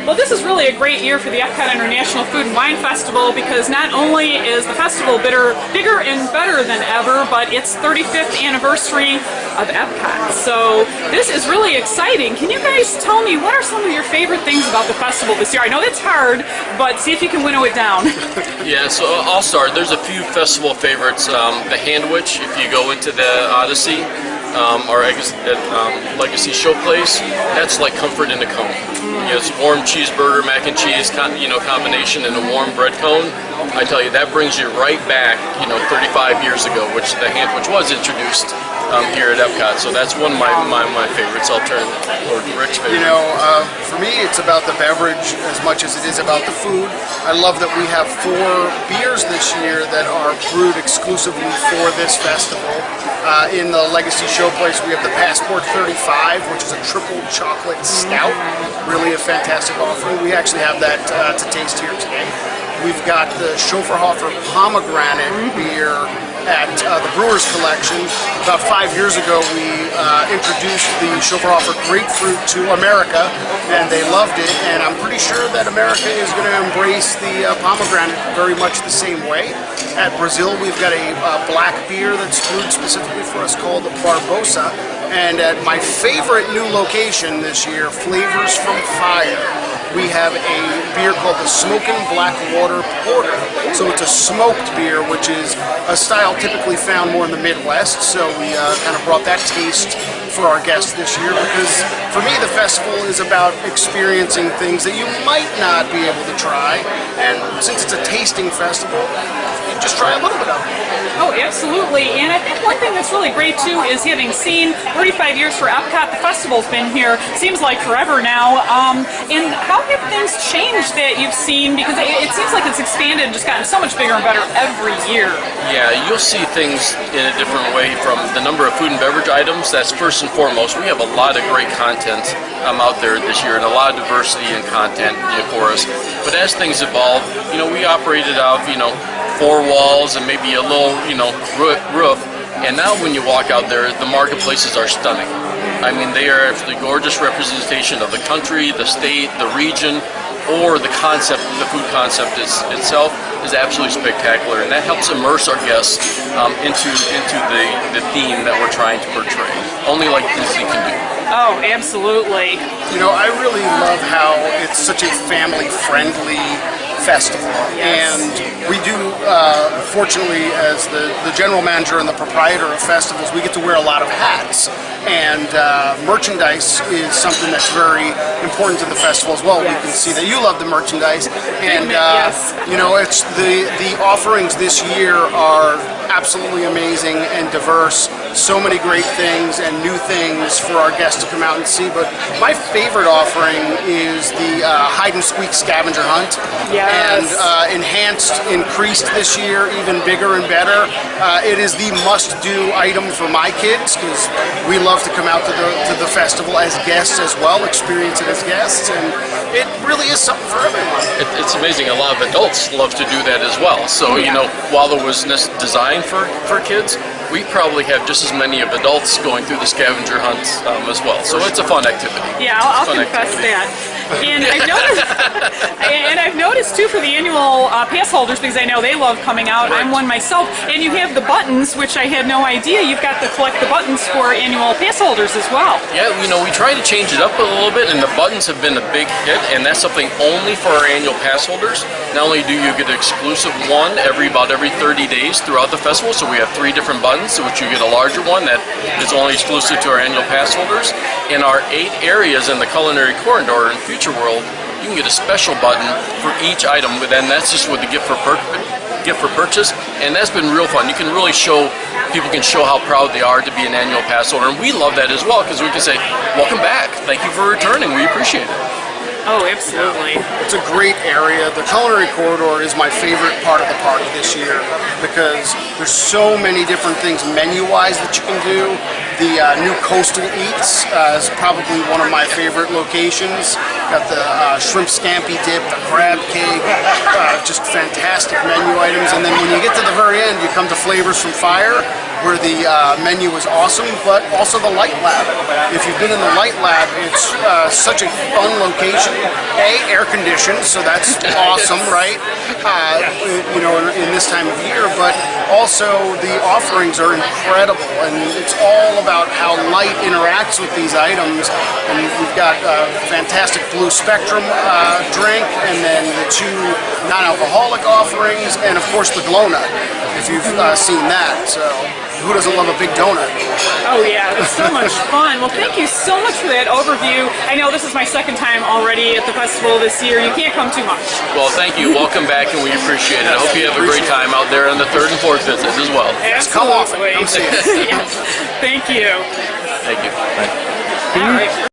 Well, this is really a great year for the Epcot International Food and Wine Festival because not only is the festival bigger and better than ever, but it's 35th anniversary of Epcot. So this is really exciting. Can you guys tell me what are some of your favorite things about the festival this year? I know that's hard, but see if you can winnow it down. Yeah, so I'll start. There's a few festival favorites. The Handwich, if you go into the Odyssey, our Legacy Showplace, that's like comfort in a cone. You know, it's warm cheeseburger, mac and cheese, combination, and a warm bread cone. I tell you, that brings you right back, 35 years ago, which was introduced here at Epcot. So that's one of my favorites. I'll turn over to Rick's favorite. For me, it's about the beverage as much as it is about the food. I love that we have 4 beers this year that are brewed exclusively for this festival. In the Legacy Showplace, we have the Passport 35, which is a triple chocolate stout. Really a fantastic offering. We actually have that to taste here today. We've got the Schofferhofer Pomegranate beer at the Brewers Collection. About 5 years ago, we introduced the Schofferhofer Grapefruit to America, and they loved it. And I'm pretty sure that America is going to embrace the pomegranate very much the same way. At Brazil, we've got a black beer that's brewed specifically for us called Barbosa. And at my favorite new location this year, Flavors from Fire, we have a beer called the Smokin' Blackwater Porter. So it's a smoked beer, which is a style typically found more in the Midwest. So we kind of brought that taste for our guests this year because for me the festival is about experiencing things that you might not be able to try. And since it's a tasting festival, you just try a little bit of it. Oh, absolutely. And I think one thing that's really great too is having seen 35 years for Epcot, the festival's been here, seems like forever now. And how have things changed that you've seen? Because it seems like it's expanded and just gotten so much bigger and better every year. Yeah, you'll see things in a different way from the number of food and beverage items. That's first and foremost. We have a lot of great content out there this year and a lot of diversity in content for us. But as things evolve, we operated out of, 4 walls and maybe a little, roof. And now when you walk out there, the marketplaces are stunning. I mean, they are actually gorgeous representation of the country, the state, the region, or the concept, the food concept itself is absolutely spectacular. And that helps immerse our guests into the theme that we're trying to portray. Only like Disney can do. Oh, absolutely. I really love how it's such a family-friendly festival. Yes. And we do, fortunately, as the general manager and the proprietor of festivals, we get to wear a lot of hats. And merchandise is something that's very important to the festival as well. Yes. We can see that you love the merchandise. And, yes. It's the offerings this year are absolutely amazing and diverse. So many great things and new things for our guests to come out and see. But my favorite offering is the hide and squeak scavenger hunt. Yes. And enhanced, increased this year, even bigger and better. It is the must-do item for my kids because we love to come out to the festival as guests as well, experience it as guests, and it really is something for everyone. It's amazing. A lot of adults love to do that as well. So, while there was this design for kids, we probably have just as many of adults going through the scavenger hunt as well. So it's a fun activity. Yeah, I'll confess that. And I've noticed too for the annual pass holders, because I know they love coming out. Right. I'm one myself. And you have the buttons, which I had no idea. You've got to collect the buttons for annual pass holders as well. Yeah, we try to change it up a little bit, and the buttons have been a big hit, and that's something only for our annual pass holders. Not only do you get an exclusive one about every 30 days throughout the festival, so we have 3 different buttons, so which you get a larger one that is only exclusive to our annual pass holders. In our 8 areas in the culinary corridor in Future World, you can get a special button for each item, and that's just with the gift for purchase, and that's been real fun. You can really people can show how proud they are to be an annual pass holder, and we love that as well because we can say, welcome back, thank you for returning, we appreciate it. Oh, absolutely. It's a great area. The culinary corridor is my favorite part of the park this year because there's so many different things menu-wise that you can do. The new Coastal Eats is probably one of my favorite locations. Got the shrimp scampi dip, the crab cake, just fantastic menu items. And then when you get to the very end, you come to Flavors from Fire, where the menu was awesome, but also the Light Lab. If you've been in the Light Lab, it's such a fun location. Air conditioned, so that's awesome, right? You know, in this time of year, but also the offerings are incredible, and it's all about how light interacts with these items. And we've got a fantastic Blue Spectrum drink, and then the two non-alcoholic offerings, and of course the Glow Nut, if you've seen that. So who doesn't love a big donut? Oh yeah, it's so much fun. Well, thank you so much for that overview. I know this is my second time already at the festival this year. You can't come too much. Well, thank you. Welcome back, and we appreciate it. I hope you have a great time out there on the 3rd and 4th visits as well. Absolutely. Come often. Come see it. Yes. Thank you. Thank you. All right.